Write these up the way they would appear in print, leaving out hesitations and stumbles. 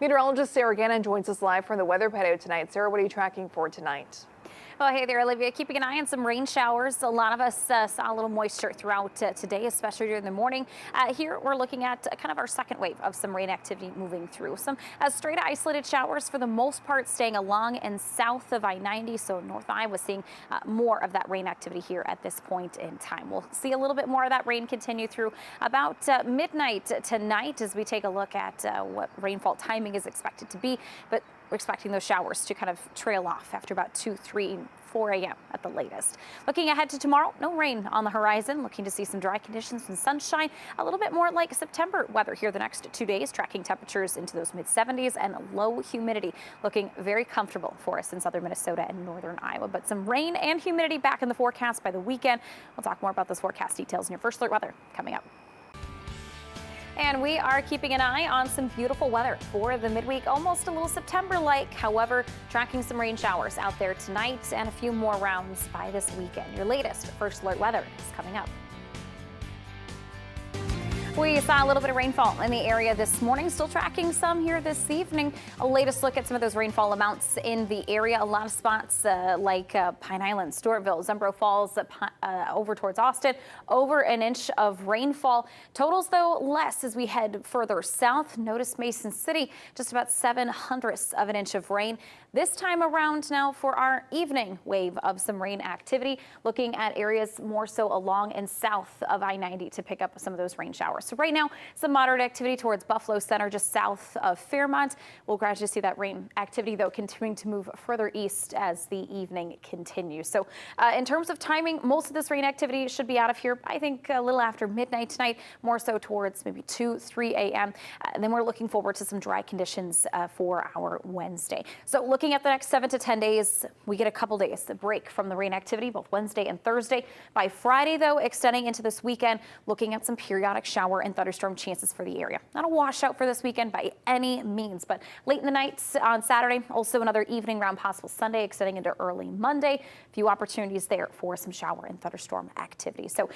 Meteorologist Sarah Gannon joins us live from the weather patio tonight. Sarah, what are you tracking for tonight? Well, hey there, Olivia. Keeping an eye on some rain showers. A lot of us saw a little moisture throughout today, especially during the morning. Here we're looking at kind of our second wave of some rain activity moving through. Some straight isolated showers for the most part staying along and south of I-90. So North Iowa seeing more of that rain activity here at this point in time. We'll see a little bit more of that rain continue through about midnight tonight as we take a look at what rainfall timing is expected to be. But we're expecting those showers to kind of trail off after about 2, 3, 4 a.m. at the latest. Looking ahead to tomorrow, no rain on the horizon. Looking to see some dry conditions and sunshine. A little bit more like September weather here the next 2 days. Tracking temperatures into those mid-70s and low humidity. Looking very comfortable for us in southern Minnesota and northern Iowa. But some rain and humidity back in the forecast by the weekend. We'll talk more about those forecast details in your First Alert weather coming up. And we are keeping an eye on some beautiful weather for the midweek, almost a little September-like. However, tracking some rain showers out there tonight and a few more rounds by this weekend. Your latest First Alert weather is coming up. We saw a little bit of rainfall in the area this morning, still tracking some here this evening. A latest look at some of those rainfall amounts in the area. A lot of spots like Pine Island, Stewartville, Zumbro Falls, over towards Austin, over an inch of rainfall. Totals, though, less as we head further south. Notice Mason City, just about 0.07 of an inch of rain. This time around now for our evening wave of some rain activity, looking at areas more so along and south of I-90 to pick up some of those rain showers. So right now, some moderate activity towards Buffalo Center, just south of Fairmont. We'll gradually see that rain activity, though, continuing to move further east as the evening continues. So in terms of timing, most of this rain activity should be out of here, I think, a little after midnight tonight, more so towards maybe 2, 3 a.m. And then we're looking forward to some dry conditions for our Wednesday. So looking at the next 7 to 10 days, we get a couple days, a break from the rain activity, both Wednesday and Thursday. By Friday, though, extending into this weekend, looking at some periodic shower and thunderstorm chances for the area. Not a washout for this weekend by any means, but late in the night on Saturday, also another evening round possible Sunday, extending into early Monday. A few opportunities there for some shower and thunderstorm activity. So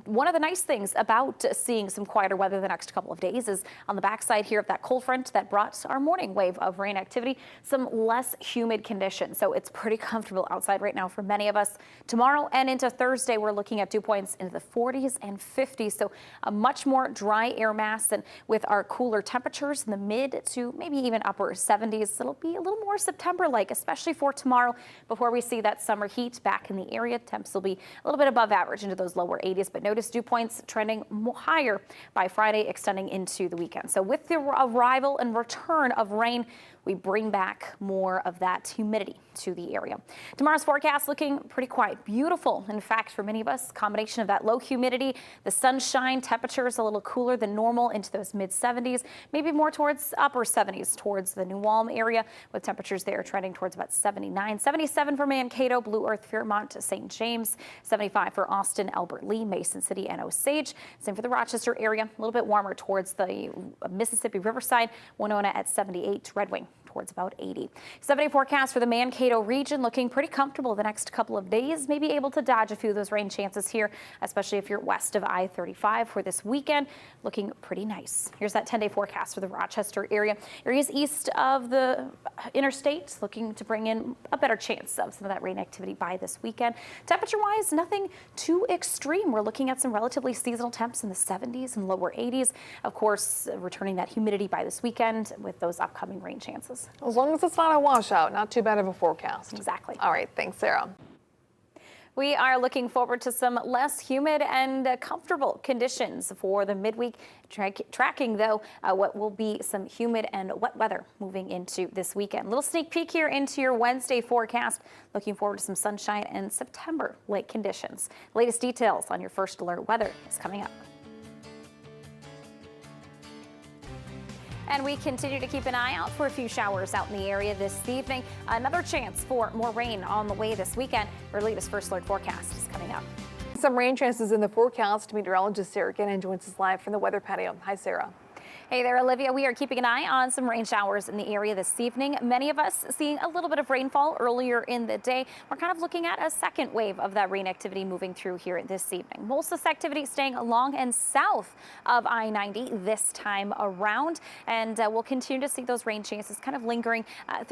one of the nice things about seeing some quieter weather the next couple of days is on the backside here of that cold front that brought our morning wave of rain activity, some less humid conditions. So it's pretty comfortable outside right now for many of us. Tomorrow and into Thursday, we're looking at dew points into the 40s and 50s. So a much more dry air mass, and with our cooler temperatures in the mid to maybe even upper 70s, it'll be a little more September-like, especially for tomorrow before we see that summer heat back in the area. Temps will be a little bit above average into those lower 80s, but notice dew points trending higher by Friday, extending into the weekend. So with the arrival and return of rain, we bring back more of that humidity to the area. Tomorrow's forecast looking pretty quiet, beautiful. In fact, for many of us, combination of that low humidity, the sunshine, temperatures a little cooler than normal into those mid 70s, maybe more towards upper 70s towards the New Ulm area, with temperatures there trending towards about 79, 77 for Mankato, Blue Earth, Fairmont, St. James, 75 for Austin, Albert Lee, Mason City, and Osage. Same for the Rochester area, a little bit warmer towards the Mississippi Riverside, Winona at 78, Red Wing towards about 80. 70 forecast for the Mankato region, looking pretty comfortable the next couple of days. Maybe able to dodge a few of those rain chances here, especially if you're west of I-35 for this weekend. Looking pretty nice. Here's that 10-day forecast for the Rochester area. Areas east of the interstate looking to bring in a better chance of some of that rain activity by this weekend. Temperature-wise, nothing too extreme. We're looking at some relatively seasonal temps in the 70s and lower 80s. Of course, returning that humidity by this weekend with those upcoming rain chances. As long as it's not a washout, not too bad of a forecast. Exactly. All right. Thanks, Sarah. We are looking forward to some less humid and comfortable conditions for the midweek. Tracking, though, what will be some humid and wet weather moving into this weekend. Little sneak peek here into your Wednesday forecast. Looking forward to some sunshine and September-like conditions. Latest details on your First Alert weather is coming up. And we continue to keep an eye out for a few showers out in the area this evening. Another chance for more rain on the way this weekend. Our latest First Alert forecast is coming up. Some rain chances in the forecast. Meteorologist Sarah Gannon joins us live from the weather patio. Hi, Sarah. Hey there, Olivia. We are keeping an eye on some rain showers in the area this evening. Many of us seeing a little bit of rainfall earlier in the day. We're kind of looking at a second wave of that rain activity moving through here this evening. Most of this activity staying along and south of I-90 this time around. And we'll continue to see those rain chances kind of lingering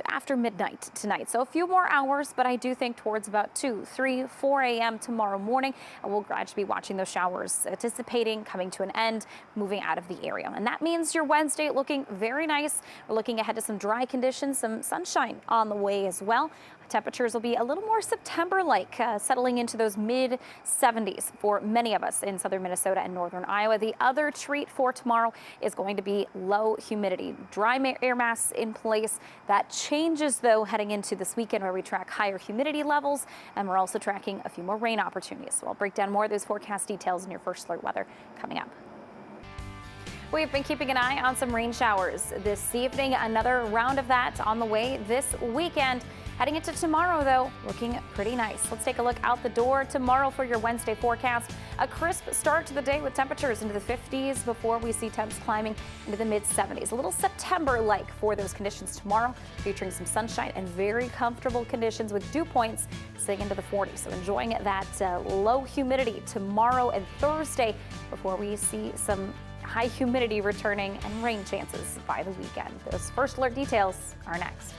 after midnight tonight. So a few more hours, but I do think towards about 2, 3, 4 a.m. tomorrow morning, we'll gradually be watching those showers dissipating, coming to an end, moving out of the area. And that means your Wednesday looking very nice. We're looking ahead to some dry conditions, some sunshine on the way as well. Temperatures will be a little more September-like, settling into those mid-70s for many of us in southern Minnesota and northern Iowa. The other treat for tomorrow is going to be low humidity. Dry air mass in place. That changes, though, heading into this weekend where we track higher humidity levels, and we're also tracking a few more rain opportunities. So I'll break down more of those forecast details in your first alert weather coming up. We've been keeping an eye on some rain showers this evening. Another round of that on the way this weekend. Heading into tomorrow, though, looking pretty nice. Let's take a look out the door tomorrow for your Wednesday forecast. A crisp start to the day with temperatures into the 50s before we see temps climbing into the mid-70s. A little September-like for those conditions tomorrow, featuring some sunshine and very comfortable conditions with dew points sitting into the 40s. So enjoying that low humidity tomorrow and Thursday before we see some high humidity returning and rain chances by the weekend. Those first alert details are next.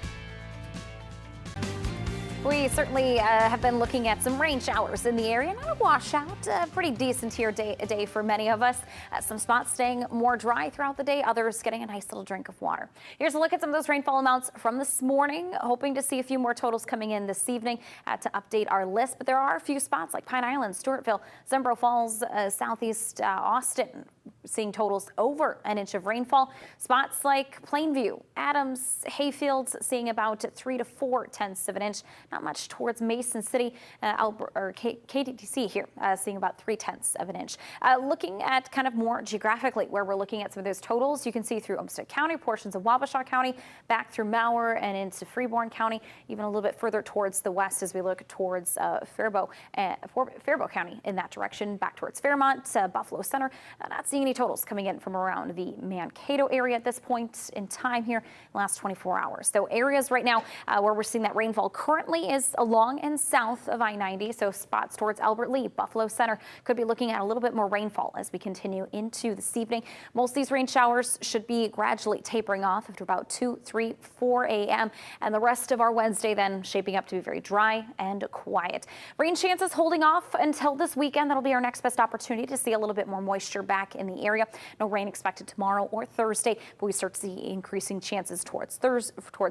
We certainly have been looking at some rain showers in the area. Not a washout, pretty decent here day for many of us. Some spots staying more dry throughout the day, others getting a nice little drink of water. Here's a look at some of those rainfall amounts from this morning. Hoping to see a few more totals coming in this evening to update our list. But there are a few spots like Pine Island, Stewartville, Zembro Falls, southeast Austin, seeing totals over an inch of rainfall. Spots like Plainview, Adams, Hayfields seeing about 3 to 4 tenths of an inch. Not much towards Mason City, KDTC here, seeing about 3 tenths of an inch. Looking at kind of more geographically where we're looking at some of those totals, you can see through Olmsted County, portions of Wabasha County, back through Mower and into Freeborn County, even a little bit further towards the west as we look towards Faribault County in that direction, back towards Fairmont, Buffalo Center. Not seeing any totals coming in from around the Mankato area at this point in time here, last 24 hours. So areas right now where we're seeing that rainfall currently is along and south of I-90. So spots towards Albert Lee, Buffalo Center could be looking at a little bit more rainfall as we continue into this evening. Most of these rain showers should be gradually tapering off after about 2, 3, 4 a.m. And the rest of our Wednesday then shaping up to be very dry and quiet. Rain chances holding off until this weekend. That'll be our next best opportunity to see a little bit more moisture back in the area. No rain expected tomorrow or Thursday, but we start to see increasing chances towards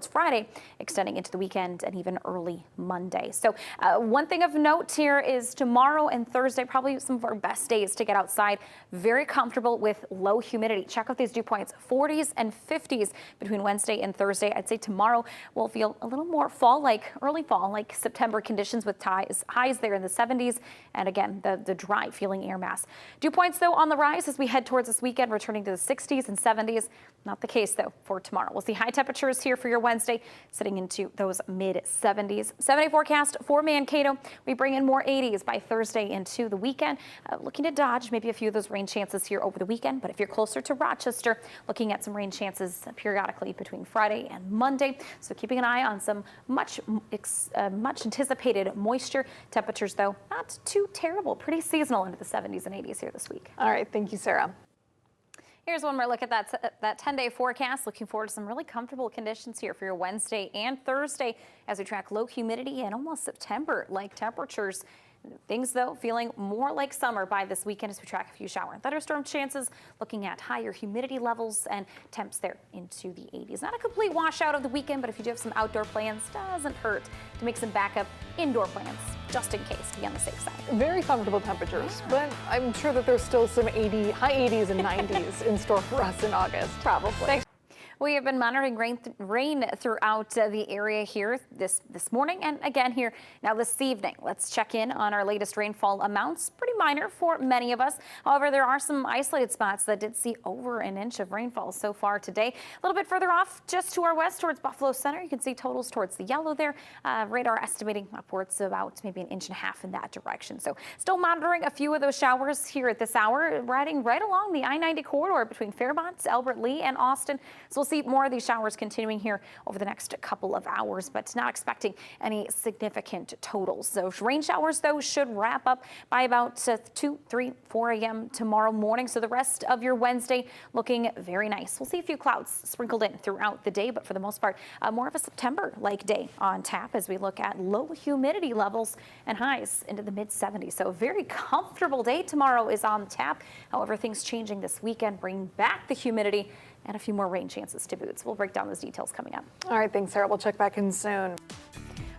Friday, extending into the weekend and even early Monday. So one thing of note here is tomorrow and Thursday, probably some of our best days to get outside. Very comfortable with low humidity. Check out these dew points, 40s and 50s between Wednesday and Thursday. I'd say tomorrow will feel a little more fall-like, early fall-like September conditions with highs there in the 70s. And again, the dry feeling air mass. Dew points, though, on the rise as we head towards this weekend, returning to the 60s and 70s. Not the case, though, for tomorrow. We'll see high temperatures here for your Wednesday, sitting into those mid-70s. 7-day forecast for Mankato. We bring in more 80s by Thursday into the weekend. Looking to dodge maybe a few of those rain chances here over the weekend. But if you're closer to Rochester, looking at some rain chances periodically between Friday and Monday. So keeping an eye on some much anticipated moisture. Temperatures, though, not too terrible. Pretty seasonal into the 70s and 80s here this week. All right. Thank you, Sarah. Here's one more look at that 10-day forecast. Looking forward to some really comfortable conditions here for your Wednesday and Thursday as we track low humidity and almost September-like temperatures. Things, though, feeling more like summer by this weekend as we track a few shower and thunderstorm chances, looking at higher humidity levels and temps there into the 80s. Not a complete washout of the weekend, but if you do have some outdoor plans, doesn't hurt to make some backup indoor plans just in case to be on the safe side. Very comfortable temperatures, but I'm sure that there's still some high 80s and 90s in store for us in August. Probably. Thanks. We have been monitoring rain throughout the area here this morning and again here now this evening. Let's check in on our latest rainfall amounts. Pretty minor for many of us. However, there are some isolated spots that did see over an inch of rainfall so far today. A little bit further off, just to our west towards Buffalo Center, you can see totals towards the yellow there. Radar estimating upwards of about maybe an inch and a half in that direction. So still monitoring a few of those showers here at this hour, riding right along the I-90 corridor between Fairmont, Albert Lee, and Austin. So we'll see more of these showers continuing here over the next couple of hours, but not expecting any significant totals. So rain showers, though, should wrap up by about 2, 3, 4 a.m. tomorrow morning. So the rest of your Wednesday looking very nice. We'll see a few clouds sprinkled in throughout the day, but for the most part, more of a September-like day on tap as we look at low humidity levels and highs into the mid-70s. So a very comfortable day tomorrow is on tap. However, things changing this weekend bring back the humidity and a few more rain chances to boot. So we'll break down those details coming up. All right, thanks, Sarah. We'll check back in soon.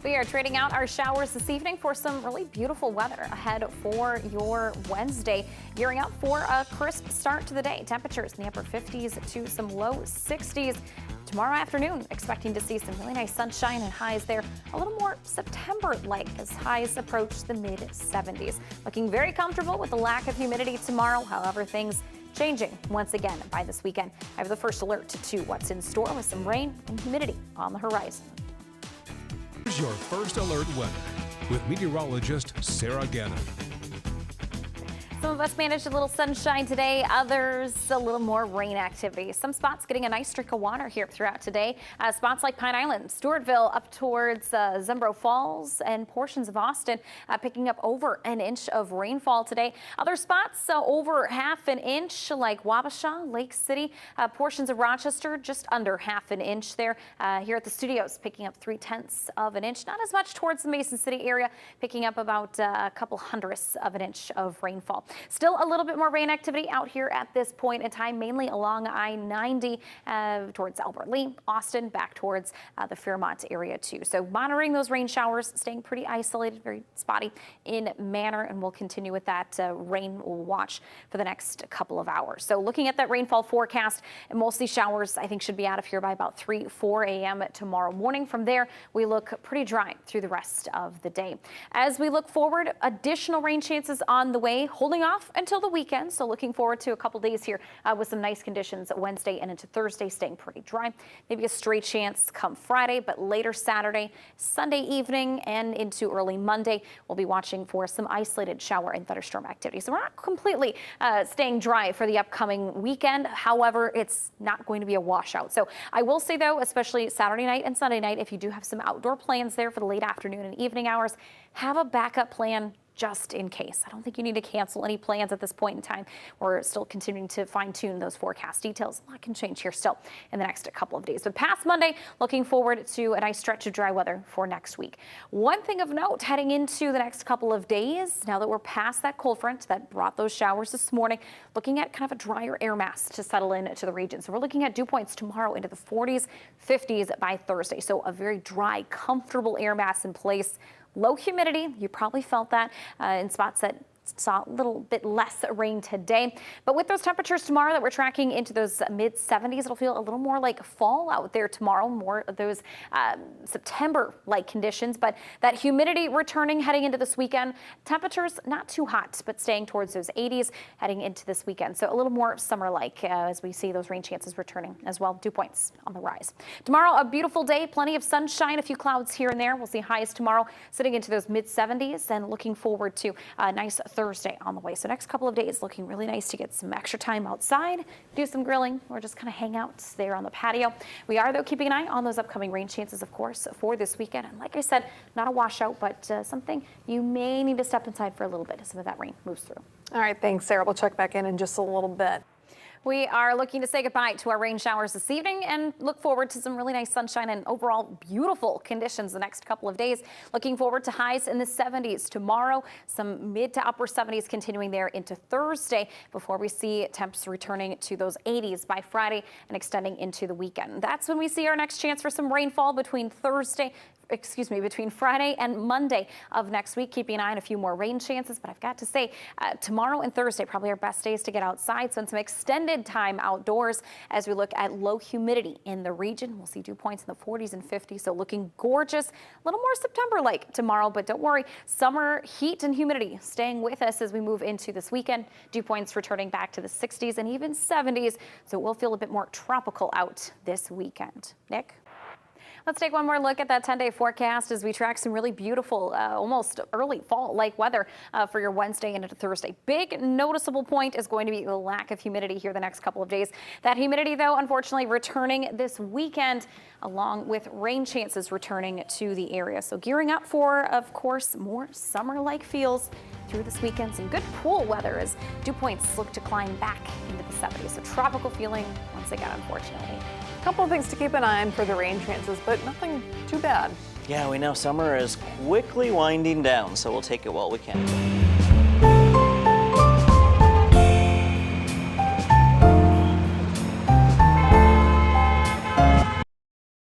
We are trading out our showers this evening for some really beautiful weather ahead for your Wednesday. Gearing up for a crisp start to the day. Temperatures in the upper 50s to some low 60s. Tomorrow afternoon, expecting to see some really nice sunshine and highs there. A little more September-like as highs approach the mid-70s. Looking very comfortable with the lack of humidity tomorrow. However, things changing once again by this weekend. I have the first alert to what's in store with some rain and humidity on the horizon. Here's your first alert weather with meteorologist Sarah Gannon. Some of us managed a little sunshine today, others a little more rain activity. Some spots getting a nice streak of water here throughout today. Spots like Pine Island, Stewartville, up towards Zembro Falls and portions of Austin picking up over an inch of rainfall today. Other spots over half an inch like Wabasha, Lake City, portions of Rochester just under half an inch there. Here at the studios picking up 3/10 of an inch. Not as much towards the Mason City area, picking up about a couple hundredths of an inch of rainfall. Still a little bit more rain activity out here at this point in time, mainly along I-90 towards Albert Lee, Austin, back towards the Fairmont area too. So monitoring those rain showers, staying pretty isolated, very spotty in manner, and we'll continue with that rain watch for the next couple of hours. So looking at that rainfall forecast, and most of these showers I think should be out of here by about 3, 4 a.m. tomorrow morning. From there, we look pretty dry through the rest of the day. As we look forward, additional rain chances on the way, holding off until the weekend. So looking forward to a couple days here with some nice conditions Wednesday and into Thursday, staying pretty dry. Maybe a stray chance come Friday, but later Saturday, Sunday evening, and into early Monday, we'll be watching for some isolated shower and thunderstorm activity. So we're not completely staying dry for the upcoming weekend. However, it's not going to be a washout. So I will say, though, especially Saturday night and Sunday night, if you do have some outdoor plans there for the late afternoon and evening hours, have a backup plan just in case. I don't think you need to cancel any plans at this point in time. We're still continuing to fine tune those forecast details. A lot can change here still in the next couple of days. But past Monday, looking forward to a nice stretch of dry weather for next week. One thing of note heading into the next couple of days, now that we're past that cold front that brought those showers this morning, looking at kind of a drier air mass to settle into the region. So we're looking at dew points tomorrow into the 40s, 50s by Thursday. So a very dry, comfortable air mass in place. Low humidity, you probably felt that in spots that saw a little bit less rain today. But with those temperatures tomorrow that we're tracking into those mid-70s, it'll feel a little more like fall out there tomorrow, more of those September-like conditions. But that humidity returning heading into this weekend. Temperatures not too hot, but staying towards those 80s heading into this weekend. So a little more summer-like as we see those rain chances returning as well. Dew points on the rise. Tomorrow, a beautiful day, plenty of sunshine, a few clouds here and there. We'll see highs tomorrow sitting into those mid-70s and looking forward to a nice Thursday on the way. So next couple of days looking really nice to get some extra time outside, do some grilling, or just kind of hang out there on the patio. We are, though, keeping an eye on those upcoming rain chances, of course, for this weekend. And like I said, not a washout, but something you may need to step inside for a little bit as some of that rain moves through. All right, thanks, Sarah. We'll check back in just a little bit. We are looking to say goodbye to our rain showers this evening and look forward to some really nice sunshine and overall beautiful conditions the next couple of days. Looking forward to highs in the 70s tomorrow, some mid to upper 70s continuing there into Thursday before we see temps returning to those 80s by Friday and extending into the weekend. That's when we see our next chance for some rainfall between Thursday, between Friday and Monday of next week. Keeping an eye on a few more rain chances, but I've got to say tomorrow and Thursday probably our best days to get outside. Spend some extended time outdoors as we look at low humidity in the region. We'll see dew points in the 40s and 50s, so looking gorgeous. A little more September-like tomorrow, but don't worry, summer heat and humidity staying with us as we move into this weekend. Dew points returning back to the 60s and even 70s, so it will feel a bit more tropical out this weekend. Nick? Let's take one more look at that 10-day forecast as we track some really beautiful, almost early fall-like weather for your Wednesday and into Thursday. Big noticeable point is going to be the lack of humidity here the next couple of days. That humidity, though, unfortunately returning this weekend, along with rain chances returning to the area. So gearing up for, of course, more summer-like feels through this weekend. Some good pool weather as dew points look to climb back into the 70s. So tropical feeling once again, unfortunately. A couple of things to keep an eye on for the rain chances, but nothing too bad. Yeah, we know summer is quickly winding down, so we'll take it while we can.